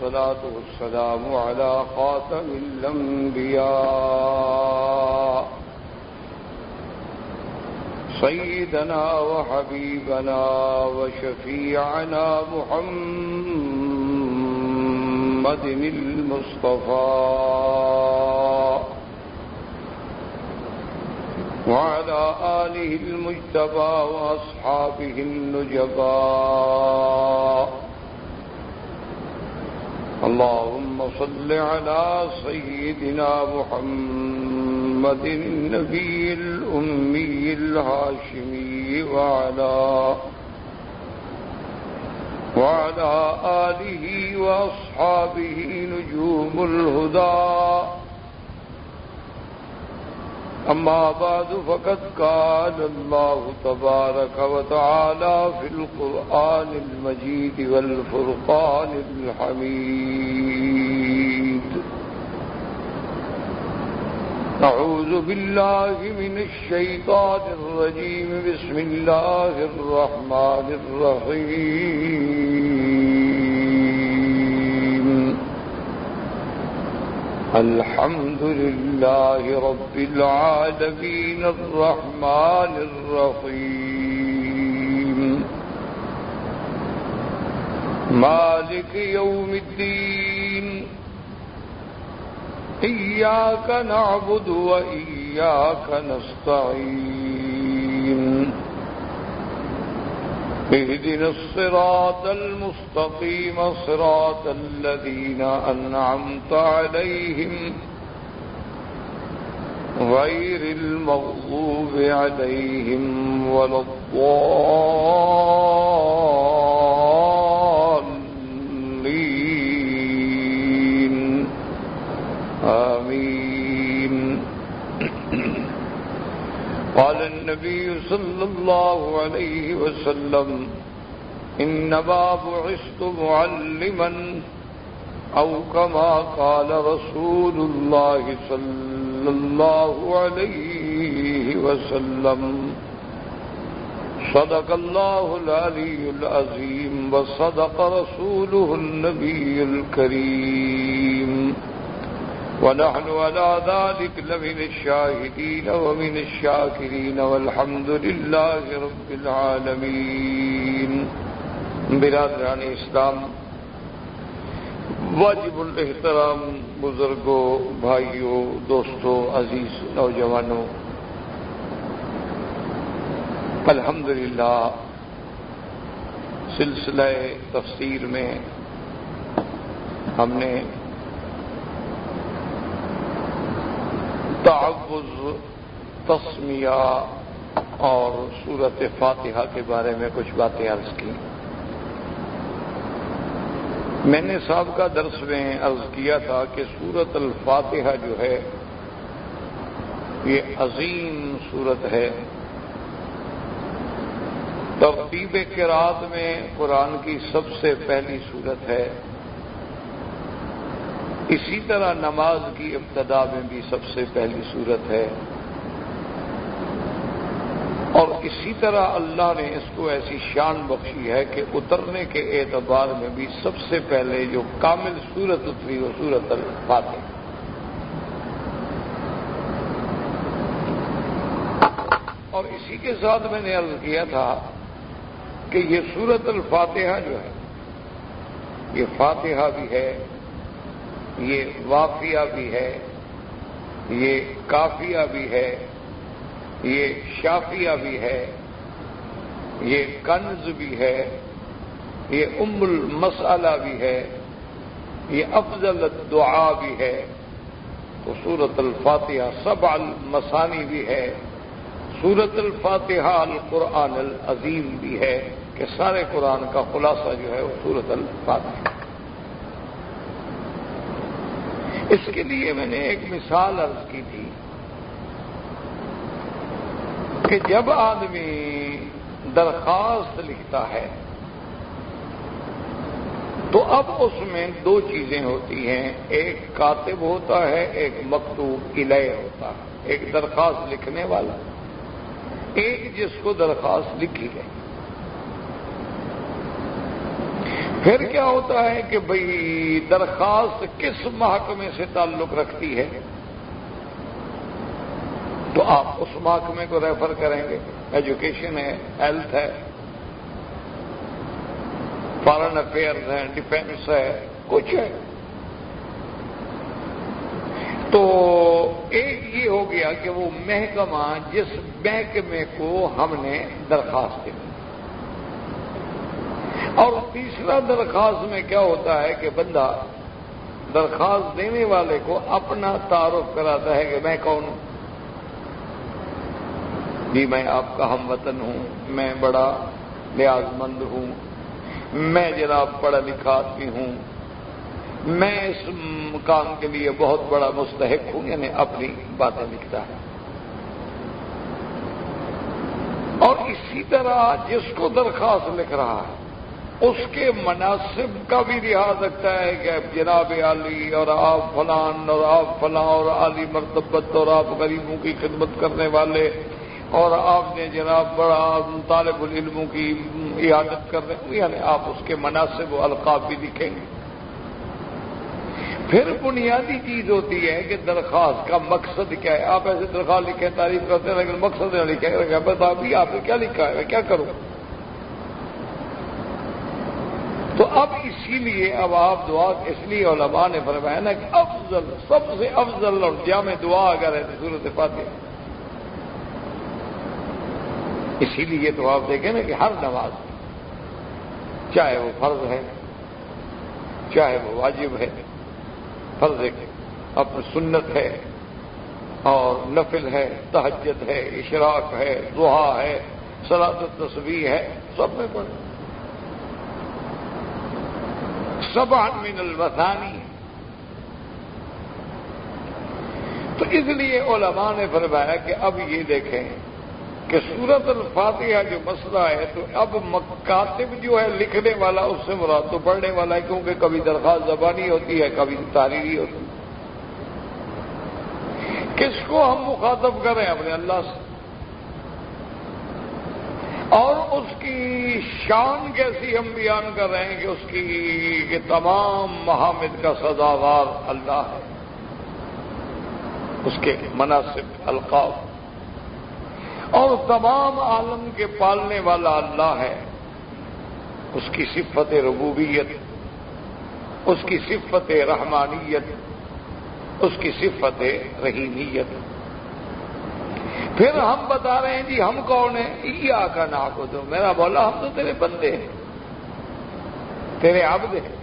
والصلاة والسلام على خاتم الأنبياء سيدنا وحبيبنا وشفيعنا محمد المصطفى وعلى آله المجتبى وأصحابه النجباء. اللهم صل على سيدنا محمد النبي الأمي الهاشمي وعلى آله وأصحابه نجوم الهدى. أما بعد فقد قال الله تبارك وتعالى في القرآن المجيد والفرقان الحميد: أعوذ بالله من الشيطان الرجيم. بسم الله الرحمن الرحيم. الحمد لله رب العالمين الرحمن الرحيم مالك يوم الدين. إياك نعبد وإياك نستعين. اهدنا الصراط المستقيم صراط الذين أنعمت عليهم غير المغضوب عليهم ولا الضالين. آمين. قال النبي صلى الله عليه وسلم: إنما بعثت معلما، أو كما قال رسول الله صلى الله عليه وسلم. صدق الله العلي العظيم وصدق رسوله النبي الكريم، ونحن على ذلك لمن الشاهدين ومن الشاكرين والحمد لله رب العالمین. برادران اسلام، واجب الاحترام بزرگوں، بھائیوں، دوستوں، عزیز نوجوانوں، الحمدللہ سلسلہ تفسیر میں ہم نے تعوذ، تسمیہ اور سورۃ فاتحہ کے بارے میں کچھ باتیں عرض کی. میں نے سابقہ درس میں عرض کیا تھا کہ سورۃ الفاتحہ جو ہے یہ عظیم سورت ہے. ترتیب قرات میں قرآن کی سب سے پہلی سورت ہے. اسی طرح نماز کی ابتدا میں بھی سب سے پہلی سورت ہے، اور اسی طرح اللہ نے اس کو ایسی شان بخشی ہے کہ اترنے کے اعتبار میں بھی سب سے پہلے جو کامل سورت اتری وہ سورۃ الفاتحہ. اور اسی کے ساتھ میں نے عرض کیا تھا کہ یہ سورۃ الفاتحہ جو ہے یہ فاتحہ بھی ہے، یہ وافیہ بھی ہے، یہ کافیہ بھی ہے، یہ شافیہ بھی ہے، یہ کنز بھی ہے، یہ ام المسئلہ بھی ہے، یہ افضل الدعاء بھی ہے. تو سورۃ الفاتحہ سبع المثانی بھی ہے. سورۃ الفاتحہ القرآن العظیم بھی ہے کہ سارے قرآن کا خلاصہ جو ہے وہ سورۃ الفاتحہ. اس کے لیے میں نے ایک مثال عرض کی تھی کہ جب آدمی درخواست لکھتا ہے تو اب اس میں دو چیزیں ہوتی ہیں، ایک کاتب ہوتا ہے، ایک مکتوب الیہ ہوتا ہے. ایک درخواست لکھنے والا، ایک جس کو درخواست لکھی گئی. پھر کیا ہوتا ہے کہ بھئی درخواست کس محکمے سے تعلق رکھتی ہے، تو آپ اس محکمے کو ریفر کریں گے. ایجوکیشن ہے، ہیلتھ ہے، فارن افیئرز ہیں، ڈیفینس ہے، کچھ ہے. تو ایک یہ ہو گیا کہ وہ محکمہ جس محکمے کو ہم نے درخواست دی. اور تیسرا درخواست میں کیا ہوتا ہے کہ بندہ درخواست دینے والے کو اپنا تعارف کراتا ہے کہ میں کون ہوں. جی میں آپ کا ہم وطن ہوں، میں بڑا نیاز مند ہوں، میں جناب پڑھا لکھا آدمی ہوں، میں اس کام کے لیے بہت بڑا مستحق ہوں، یعنی اپنی باتیں لکھتا ہے. اور اسی طرح جس کو درخواست لکھ رہا ہے اس کے مناسب کا بھی لحاظ رکھتا ہے کہ جناب عالی اور آپ فلان اور آپ فلاں اور عالی مرتبت اور آپ غریبوں کی خدمت کرنے والے اور آپ نے جناب بڑا طالب العلموں کی عیادت کر رہے ہیں، یعنی آپ اس کے مناسب و القاب بھی لکھیں گے. پھر بنیادی چیز ہوتی ہے کہ درخواست کا مقصد کیا ہے. آپ ایسے درخواست لکھیں، تعریف کرتے ہیں، لیکن مقصد نہ لکھیں. بس ابھی آپ نے کیا لکھا ہے، میں کیا کروں. تو اب اسی لیے اب آپ دعا اس لیے علماء نے فرمایا نا کہ افضل، سب سے افضل اور جامع دعا اگر ہے تو سورۃ فاتحہ. اسی لیے تو آپ دیکھیں نا کہ ہر نماز چاہے وہ فرض ہے، چاہے وہ واجب ہے، فرض ایک اپنی سنت ہے اور نفل ہے، تہجد ہے، اشراق ہے، ضحیٰ ہے، صلاۃ التسبیح ہے، سب میں پڑھیں. سبع من المثانی. تو اس لیے علماء نے فرمایا کہ اب یہ دیکھیں کہ سورۃ الفاتحہ جو مسئلہ ہے تو اب مکاتب جو ہے لکھنے والا اس سے مراد تو پڑھنے والا ہے، کیونکہ کبھی درخواست زبانی ہوتی ہے، کبھی تحریری ہوتی ہے. کس کو ہم مخاطب کریں؟ اپنے اللہ سے. اور اس کی شان کیسی ہم بیان کر رہے ہیں کہ اس کی کہ تمام محامد کا سزاوار اللہ ہے، اس کے مناسب القاب، اور تمام عالم کے پالنے والا اللہ ہے. اس کی صفت ربوبیت، اس کی صفت رحمانیت، اس کی صفت رحیمیت. پھر ہم بتا رہے ہیں جی ہم کون ہیں؟ ایاک نعبد، میرا مولا ہم تو تیرے بندے ہیں، تیرے عبد ہیں،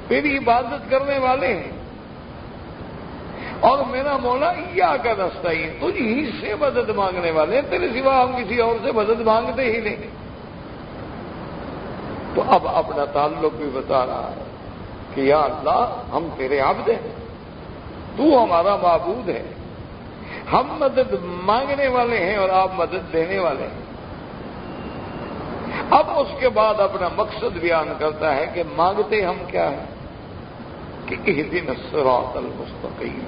تیری عبادت کرنے والے ہیں. اور میرا مولا ایاک نستعین، تجھ ہی سے مدد مانگنے والے ہیں، تیرے سوا ہم کسی اور سے مدد مانگتے ہی نہیں. تو اب اپنا تعلق بھی بتا رہا ہے کہ یا اللہ ہم تیرے عبد ہیں، تو ہمارا معبود ہے، ہم مدد مانگنے والے ہیں اور آپ مدد دینے والے ہیں. اب اس کے بعد اپنا مقصد بیان کرتا ہے کہ مانگتے ہم کیا ہیں کہ اہدنا الصراط المستقیم،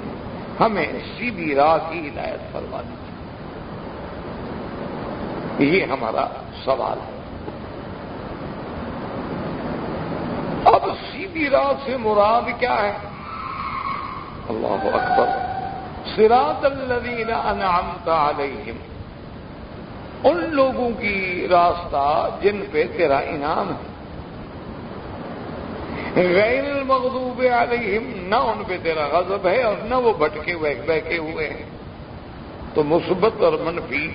ہمیں سیدھی راہ کی ہدایت فرما دیجیے. یہ ہمارا سوال ہے. اب سیدھی راہ سے مراد کیا ہے؟ اللہ اکبر. صراط الذین انعمت علیہم، ان لوگوں کی راستہ جن پہ تیرا انعام ہے. غیر المغضوب علیہم، نہ ان پہ تیرا غضب ہے اور نہ وہ بھٹکے ہوئے بہکے ہوئے ہیں. تو مثبت اور منفی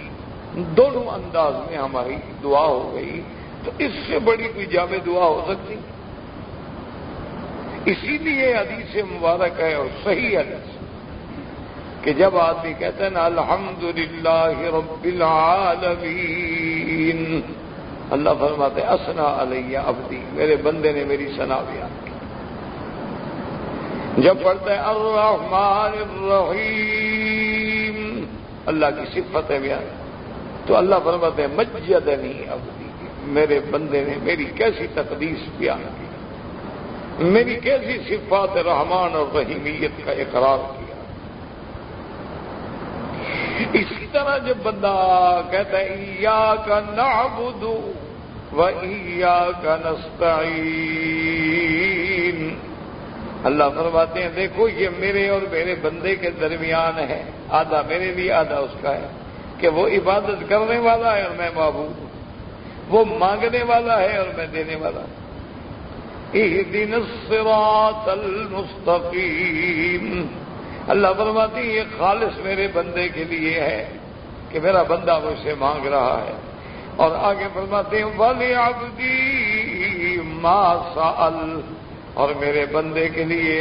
دونوں انداز میں ہماری دعا ہو گئی. تو اس سے بڑی کوئی جامع دعا ہو سکتی؟ اسی لیے حدیث مبارک ہے اور صحیح حدیث کہ جب آدمی کہتے ہیں نا الحمدللہ رب العالمین، اللہ فرماتے ہیں اثنا علیہ عبدی، میرے بندے نے میری ثنا بیان کی. جب پڑھتے ہیں الرحمن الرحیم، اللہ کی صفتیں بیان، تو اللہ فرماتے ہیں مجدنی عبدی، میرے بندے نے میری کیسی تقدیس بیان کی، میری کیسی صفات رحمان اور رحیمیت کا اقرار کیا. اسی طرح جب بندہ کہتا ہے ایاک نعبد، وَإِيَّاكَ نَسْتَعِينُ۔ اللہ فرماتے ہیں دیکھو یہ میرے اور میرے بندے کے درمیان ہے، آدھا میرے لیے آدھا اس کا ہے، کہ وہ عبادت کرنے والا ہے اور میں معبود ہوں، وہ مانگنے والا ہے اور میں دینے والا ہوں۔ اہدنا الصراط المستقیم۔ اللہ فرماتے ہیں یہ خالص میرے بندے کے لیے ہے کہ میرا بندہ مجھ سے مانگ رہا ہے، اور آگے فرماتے ہیں وَلِعَبْدِي مَا سَأَلَ، اور میرے بندے کے لیے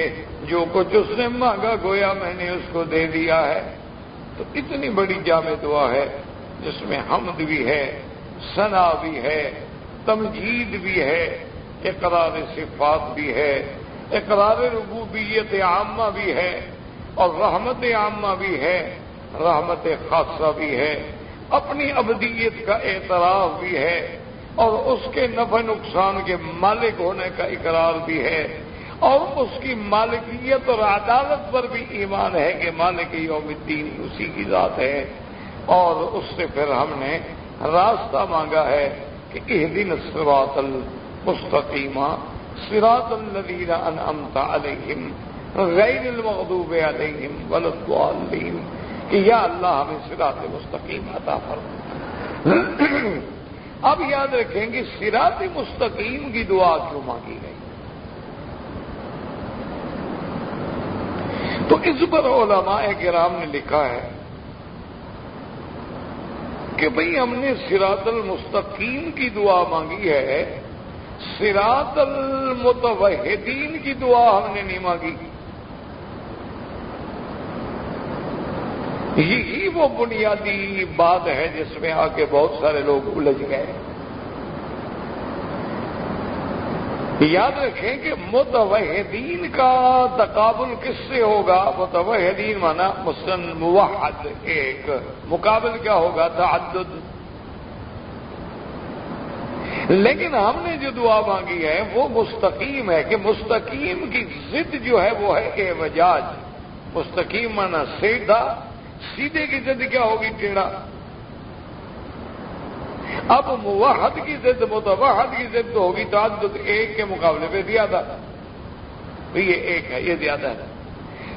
جو کچھ اس نے مانگا گویا میں نے اس کو دے دیا ہے۔ تو اتنی بڑی جامع دعا ہے جس میں حمد بھی ہے، ثنا بھی ہے، تمجید بھی ہے، اقرار صفات بھی ہے، اقرار ربوبیت عامہ بھی ہے، اور رحمت عامہ بھی ہے، رحمت خاصہ بھی ہے، اپنی ابدیت کا اعتراف بھی ہے، اور اس کے نفع نقصان کے مالک ہونے کا اقرار بھی ہے، اور اس کی مالکیت اور عدالت پر بھی ایمان ہے کہ مالک یوم الدین اسی کی ذات ہے۔ اور اس سے پھر ہم نے راستہ مانگا ہے کہ اہدنا الصراط المستقیم صراط الذین انعمت علیہم غیر المغضوب علیہم ولا الضالین، کہ یا اللہ ہمیں صراط مستقیم عطا فرما۔ اب یاد رکھیں گے صراط مستقیم کی دعا کیوں مانگی گئی؟ تو اس پر علماء کرام نے لکھا ہے کہ بھئی ہم نے صراط المستقیم کی دعا مانگی ہے، صراط المتوحدین کی دعا ہم نے نہیں مانگی۔ یہی وہ بنیادی بات ہے جس میں آ کے بہت سارے لوگ الجھ گئے۔ یاد رکھیں کہ متوحدین کا تقابل کس سے ہوگا؟ متوحدین مانا موحد ایک، مقابل کیا ہوگا؟ تعدد۔ لیکن ہم نے جو دعا مانگی ہے وہ مستقیم ہے، کہ مستقیم کی ضد جو ہے وہ ہے اعوجاج۔ مستقیم مانا سیدھا، سیدھے کی ضد کیا ہوگی؟ ٹیڑھا۔ اب موحد کی ضد متوحد کی ضد ہوگی تعدد، ایک کے مقابلے پہ زیادہ، تو یہ ایک ہے، یہ زیادہ ہے۔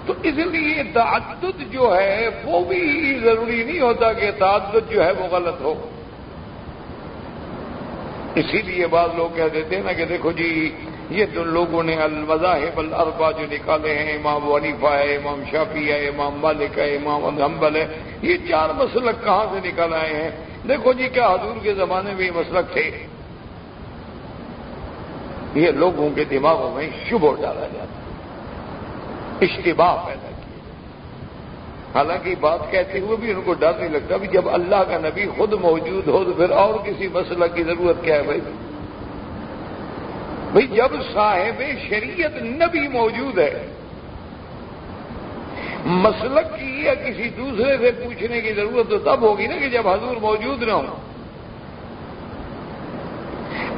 تو اس لیے تعدد جو ہے وہ بھی ضروری نہیں ہوتا کہ تعدد جو ہے وہ غلط ہو۔ اسی لیے بعض لوگ کہہ دیتے ہیں نا کہ دیکھو جی یہ جو لوگوں نے المذاہب الاربعہ جو نکالے ہیں، امام ابو حنیفہ ہے، امام شافعی ہے، امام مالک ہے، امام حنبل ہے، یہ چار مسلک کہاں سے نکال آئے ہیں؟ دیکھو جی کیا حضور کے زمانے میں یہ مسلک تھے؟ یہ لوگوں کے دماغوں میں شبہ ڈالا جاتا ہے، اشتباہ پیدا کیا۔ حالانکہ بات کہتے ہوئے بھی ان کو ڈر نہیں لگتا بھی جب اللہ کا نبی خود موجود ہو تو پھر اور کسی مسلک کی ضرورت کیا ہے؟ بھئی جب صاحب شریعت نبی موجود ہے، مسلک کی یا کسی دوسرے سے پوچھنے کی ضرورت تو تب ہوگی نا کہ جب حضور موجود نہ ہو۔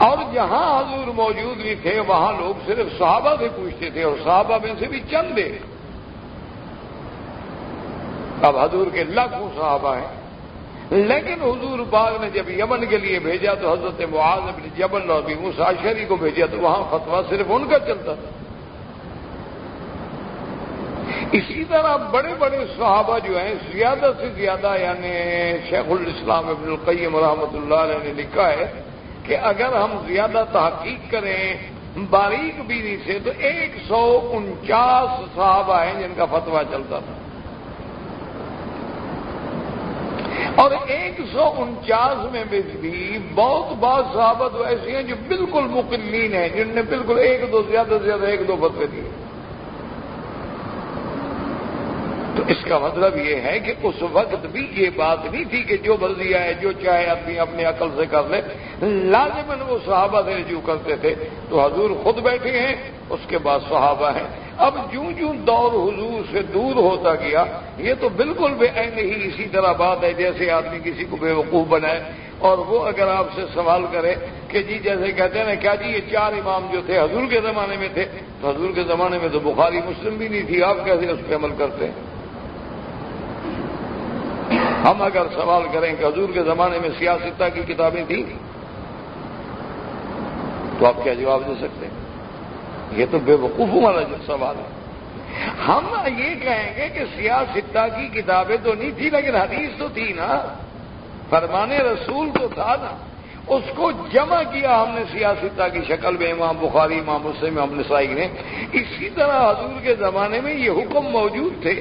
اور جہاں حضور موجود نہیں تھے وہاں لوگ صرف صحابہ سے پوچھتے تھے، اور صحابہ میں سے بھی چند ایک۔ اب حضور کے لاکھوں صحابہ ہیں، لیکن حضور پاک نے جب یمن کے لیے بھیجا تو حضرت معاذ بن جبل اور ابی موسیٰ اشعری کو بھیجا تو وہاں فتویٰ صرف ان کا چلتا تھا۔ اسی طرح بڑے بڑے صحابہ جو ہیں زیادہ سے زیادہ، یعنی شیخ الاسلام ابن القیم رحمۃ اللہ علیہ نے لکھا ہے کہ اگر ہم زیادہ تحقیق کریں باریک بینی سے تو 149 صحابہ ہیں جن کا فتویٰ چلتا تھا، اور 149 میں بھی بہت بعض صحابہ تو ایسے ہیں جو بالکل مقلین ہیں، جن نے بالکل ایک دو زیادہ سے زیادہ 1-2 فتوے دیے۔ تو اس کا مطلب یہ ہے کہ اس وقت بھی یہ بات نہیں تھی کہ جو مرضی آئے جو چاہے آدمی اپنی عقل سے کر لے، لازماً وہ صحابہ سے رجوع کرتے تھے۔ تو حضور خود بیٹھے ہیں، اس کے بعد صحابہ ہیں۔ اب جوں جوں دور حضور سے دور ہوتا گیا، یہ تو بالکل بے عین ہی اسی طرح بات ہے جیسے آدمی کسی کو بے وقوف بنائے، اور وہ اگر آپ سے سوال کرے کہ جی جیسے کہتے ہیں نا کیا جی یہ 4 امام جو تھے حضور کے زمانے میں تھے، تو حضور کے زمانے میں تو بخاری مسلم بھی نہیں تھی، آپ کیسے اس پہ عمل کرتے ہیں؟ ہم اگر سوال کریں کہ حضور کے زمانے میں سیاستہ کی کتابیں تھیں، تو آپ کیا جواب دے سکتے ہیں؟ یہ تو بے وقوفوں والا جو سوال ہے۔ ہم یہ کہیں گے کہ سیاہ ستہ کی کتابیں تو نہیں تھی لیکن حدیث تو تھی نا، فرمان رسول تو تھا نا، اس کو جمع کیا ہم نے سیاہ ستہ کی شکل میں، امام بخاری، امام مسلم، امام نسائی نے۔ اسی طرح حضور کے زمانے میں یہ حکم موجود تھے،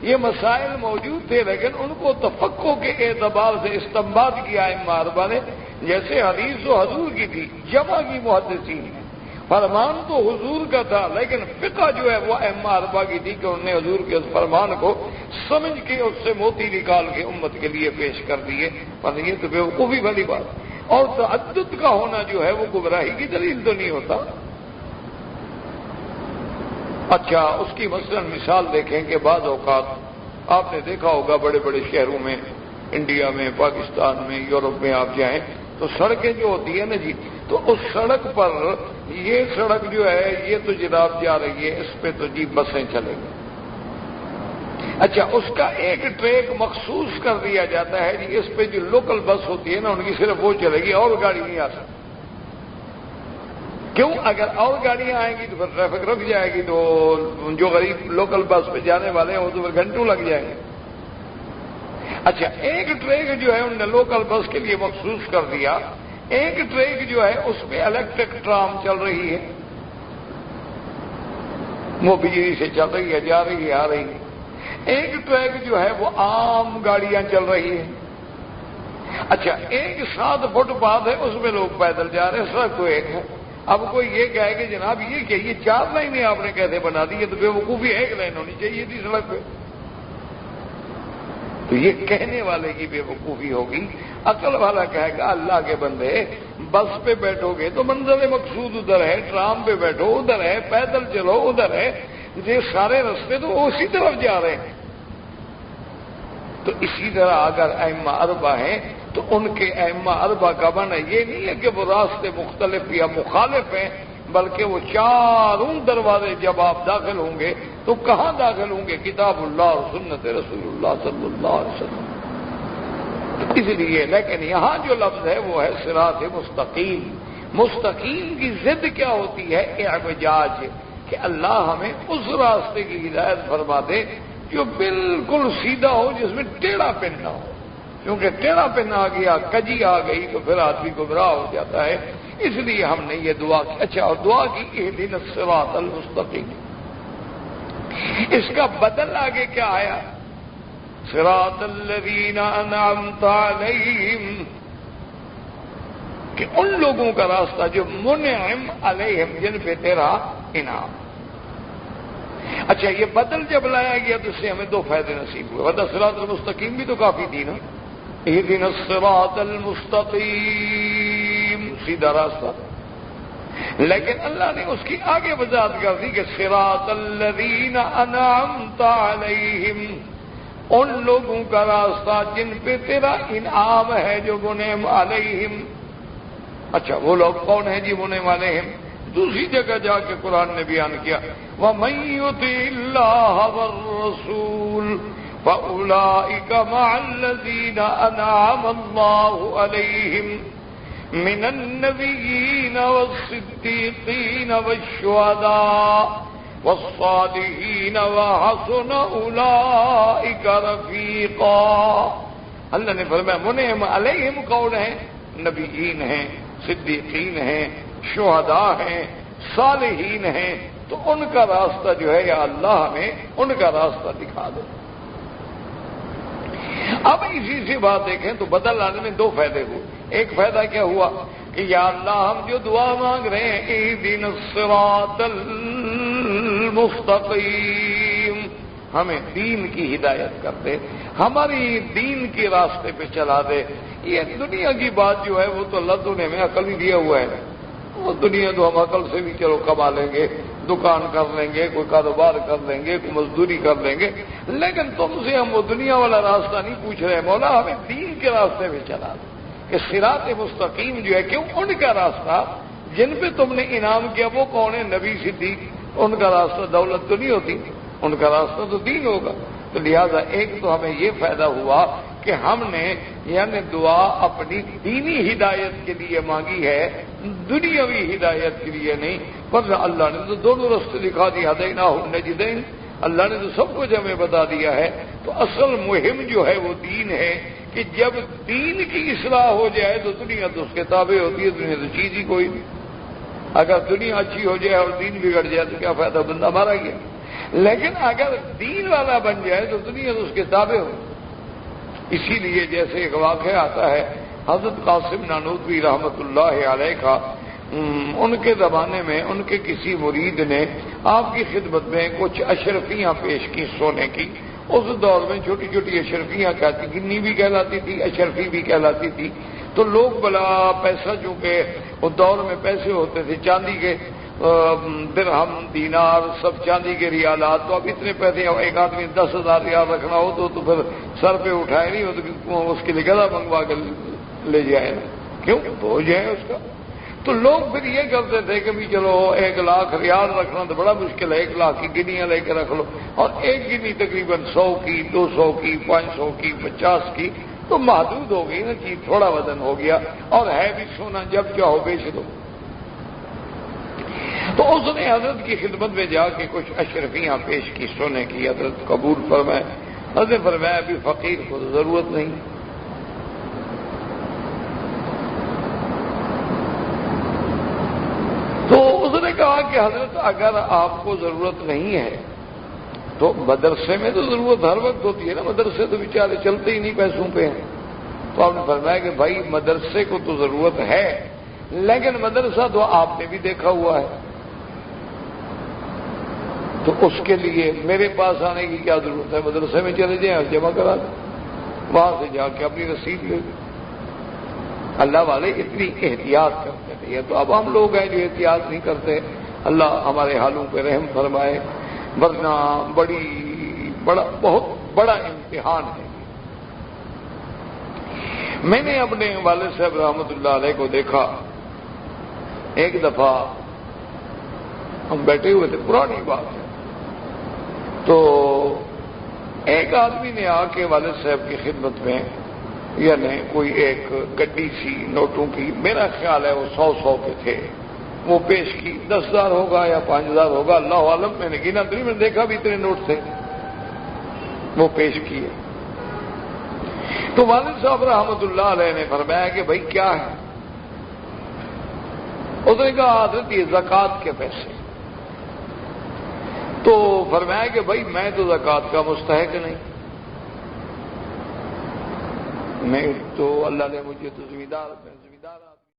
یہ مسائل موجود تھے، لیکن ان کو تفقہ کے اعتبار سے استنباط کیا ائمہ اربعہ نے۔ جیسے حدیث تو حضور کی تھی، جمع کی محدثین نے، فرمان تو حضور کا تھا، لیکن فقہ جو ہے وہ ائمہ اربعہ کی تھی کہ انہوں نے حضور کے اس فرمان کو سمجھ کے اس سے موتی نکال کے امت کے لیے پیش کر دیے۔ پر یہ تو بے وقوفی والی بات ہے۔ اور تعدد کا ہونا جو ہے وہ گمراہی کی دلیل تو نہیں ہوتا۔ اچھا، اس کی مثلا مثال دیکھیں کہ بعض اوقات آپ نے دیکھا ہوگا بڑے بڑے شہروں میں، انڈیا میں، پاکستان میں، یورپ میں آپ جائیں تو سڑکیں جو ہوتی ہیں نا جی، تو اس سڑک پر یہ سڑک جو ہے یہ تو جناب جا رہی ہے، اس پہ تو جی بسیں چلیں گی۔ اچھا، اس کا ایک ٹریک مخصوص کر دیا جاتا ہے جی، اس پہ جو لوکل بس ہوتی ہے نا ان کی صرف وہ چلے گی، اور گاڑی نہیں آ سکتی۔ کیوں؟ اگر اور گاڑیاں آئیں گی تو پھر ٹریفک رک جائے گی، تو جو غریب لوکل بس پہ جانے والے ہیں وہ تو پھر گھنٹوں لگ جائیں گے۔ اچھا، ایک ٹریک جو ہے انہوں نے لوکل بس کے لیے مخصوص کر دیا، ایک ٹریک جو ہے اس پہ الیکٹرک ٹرام چل رہی ہے، وہ بجلی سے چل رہی ہے، جا رہی ہے، آ رہی ہے۔ ایک ٹریک جو ہے وہ عام گاڑیاں چل رہی ہیں۔ اچھا، ایک 7 فٹ پاتھ ہے، اس میں لوگ پیدل جا رہے ہیں، سڑک تو ایک ہے۔ اب کوئی یہ کہے کہ جناب یہ کہ یہ 4 لائنیں آپ نے کیسے بنا دی؟ یہ تو بے وقوفی، ایک لائن ہونی چاہیے تھی سڑک پہ۔ تو یہ کہنے والے کی بے وقوفی ہوگی۔ عقل والا کہے گا اللہ کے بندے، بس پہ بیٹھو گے تو منزل مقصود ادھر ہے، ٹرام پہ بیٹھو ادھر ہے، پیدل چلو ادھر ہے، یہ سارے رستے تو اسی طرف جا رہے ہیں۔ تو اسی طرح اگر ائمہ اربعہ ہیں تو ان کے ائمہ اربعہ کا معنی یہ نہیں ہے کہ وہ راستے مختلف یا مخالف ہیں، بلکہ وہ چاروں دروازے جب آپ داخل ہوں گے تو کہاں داخل ہوں گے؟ کتاب اللہ اور سنت رسول اللہ صلی اللہ علیہ وسلم۔ اس لیے لیکن یہاں جو لفظ ہے وہ ہے صراط مستقیم۔ مستقیم کی ضد کیا ہوتی ہے؟ اعوجاج، کہ اللہ ہمیں اس راستے کی ہدایت فرما دے جو بالکل سیدھا ہو، جس میں ٹیڑھا پن نہ ہو، کیونکہ ٹیڑھا پن آ گیا، کجی آ گئی تو پھر آدمی گمراہ ہو جاتا ہے۔ اس لیے ہم نے یہ دعا کی۔ اچھا، اور دعا کی اہدنا الصراط المستقیم، اس کا بدل آگے کیا آیا؟ صراط الذین انعمت علیہم، کہ ان لوگوں کا راستہ جو منعم علیہم، جن پہ تیرا انعام۔ اچھا، یہ بدل جب لایا گیا تو اس سے ہمیں 2 فائدے نصیب ہوئے۔ ورنہ صراط المستقیم بھی تو کافی تھی نا، اہدنا الصراط المستقیم، سیدھا راستہ۔ لیکن اللہ نے اس کی آگے وضاحت کر دی کہ صراط الذین انعمت علیہم، ان لوگوں کا راستہ جن پہ تیرا انعام ہے، جو منعم علیہم۔ اچھا، وہ لوگ کون ہیں جی منعم علیہم؟ دوسری جگہ جا کے قرآن نے بیان کیا، وَمَن يُطِعِ اللَّهَ وَالرَّسُولَ فَأُولَٰئِكَ مَعَ الَّذِينَ أَنْعَمَ اللَّهُ عَلَيْهِمْ مِنَ النَّبِيِّينَ وَالصِّدِّيقِينَ وَالشُّهَدَاءِ وَالصَّالِحِينَ وَحَسُنَ أُولَٰئِكَ رَفِيقًا۔ اللہ نے فرمایا منعم علیہم کون ہیں؟ نبیین ہیں، صدیقین ہیں، شہداء ہیں، صالحین ہیں۔ تو ان کا راستہ جو ہے یا اللہ ہمیں ان کا راستہ دکھا دو۔ اب اسی سے بات دیکھیں تو بدل لانے میں 2 فائدے ہوئے۔ ایک فائدہ کیا ہوا کہ یا اللہ ہم جو دعا مانگ رہے ہیں اہدنا الصراط المستقیم، ہمیں دین کی ہدایت کر دے، ہماری دین کے راستے پہ چلا دے۔ یہ دنیا کی بات جو ہے وہ تو اللہ نے ہمیں عقل ہی دیا ہوا ہے، وہ دنیا تو ہم عقل سے بھی چلو کما لیں گے، دکان کر لیں گے، کوئی کاروبار کر لیں گے، کوئی مزدوری کر لیں گے، لیکن تم سے ہم وہ دنیا والا راستہ نہیں پوچھ رہے۔ مولا ہمیں دین کے راستے پہ چلا دے، کہ صراط مستقیم جو ہے، کیوں؟ ان کا راستہ جن پہ تم نے انعام کیا وہ کون ہے؟ نبی، صدیق۔ ان کا راستہ دولت تو نہیں ہوتی، ان کا راستہ تو دین ہوگا۔ تو لہذا ایک تو ہمیں یہ فائدہ ہوا کہ ہم نے یعنی دعا اپنی دینی ہدایت کے لیے مانگی ہے، دنیاوی ہدایت کے لیے نہیں، ورنہ اللہ نے تو دونوں راستے دکھا دیا، ہدیناہ النجدین، اللہ نے تو سب کچھ ہمیں بتا دیا ہے۔ تو اصل مہم جو ہے وہ دین ہے، کہ جب دین کی اصلاح ہو جائے تو دنیا تو اس کے تابع ہوتی ہے، دنیا تو چیز ہی کوئی نہیں۔ اگر دنیا اچھی ہو جائے اور دین بگڑ جائے تو کیا فائدہ، بندہ مارا گیا۔ لیکن اگر دین والا بن جائے تو دنیا تو اس کے تابع ہو۔ اسی لیے جیسے ایک واقعہ آتا ہے حضرت قاسم نانوتوی رحمۃ اللہ علیہ کا، ان کے زمانے میں ان کے کسی مرید نے آپ کی خدمت میں کچھ اشرفیاں پیش کی سونے کی۔ اس دور میں چھوٹی چھوٹی اشرفیاں کہتی، گنی بھی کہلاتی تھی، اشرفی بھی کہلاتی تھی۔ تو لوگ بلا پیسہ، چونکہ اس دور میں پیسے ہوتے تھے چاندی کے، درہم دینار سب چاندی کے ریالات، تو اب اتنے پیسے، ایک آدمی 10,000 ریال رکھنا ہو تو پھر سر پہ اٹھائے نہیں ہو تو اس کے لیے گدا منگوا کے لے جائے نا، کیوں بوجھ ہے اس کا۔ تو لوگ پھر یہ کرتے تھے کہ بھی چلو 1,00,000 ریال رکھنا تو بڑا مشکل ہے، 1,00,000 کی گنیاں لے کے رکھ لو، اور ایک گنی تقریباً 100 کی، 200 کی، 500 کی، 50 کی، تو محدود ہو گئی نا چیز، تھوڑا وزن ہو گیا، اور ہے بھی سونا، جب چاہو بیچ دو۔ تو اس نے حضرت کی خدمت میں جا کے کچھ اشرفیاں پیش کی سونے کی، حضرت قبول فرمائے۔ حضرت نے فرمایا ابھی فقیر کو ضرورت نہیں۔ تو اس نے کہا کہ حضرت اگر آپ کو ضرورت نہیں ہے تو مدرسے میں تو ضرورت ہر وقت ہوتی ہے نا، مدرسے تو بیچارے چلتے ہی نہیں پیسوں پہ ہیں۔ تو آپ نے فرمایا کہ بھائی مدرسے کو تو ضرورت ہے، لیکن مدرسہ تو آپ نے بھی دیکھا ہوا ہے، تو اس کے لیے میرے پاس آنے کی کیا ضرورت ہے، مدرسے میں چلے جائیں اور جمع کرا دیں، وہاں سے جا کے اپنی رسید لے لیں۔ اللہ والے اتنی احتیاط کرتے تھے، تو اب ہم لوگ ہیں جو احتیاط نہیں کرتے، اللہ ہمارے حالوں پہ رحم فرمائے، ورنہ بہت بڑا امتحان ہے۔ میں نے اپنے والد صاحب رحمۃ اللہ علیہ کو دیکھا، ایک دفعہ ہم بیٹھے ہوئے تھے، پرانی بات ہے، تو ایک آدمی نے آ کے والد صاحب کی خدمت میں، یعنی کوئی ایک گڈی سی نوٹوں کی، میرا خیال ہے وہ 100 کے تھے، وہ پیش کی، 10,000 ہوگا یا 5,000 ہوگا، اللہ عالم، میں نے گنا تو نہیں، میں نے دیکھا بھی اتنے نوٹ تھے، وہ پیش کیے۔ تو والد صاحب رحمۃ اللہ علیہ نے فرمایا کہ بھائی کیا ہے؟ اس نے کہا حضرت یہ زکوٰۃ کے پیسے۔ تو فرمایا کہ بھائی میں تو زکوٰۃ کا مستحق نہیں، میں تو اللہ نے مجھے تو ذمہ دار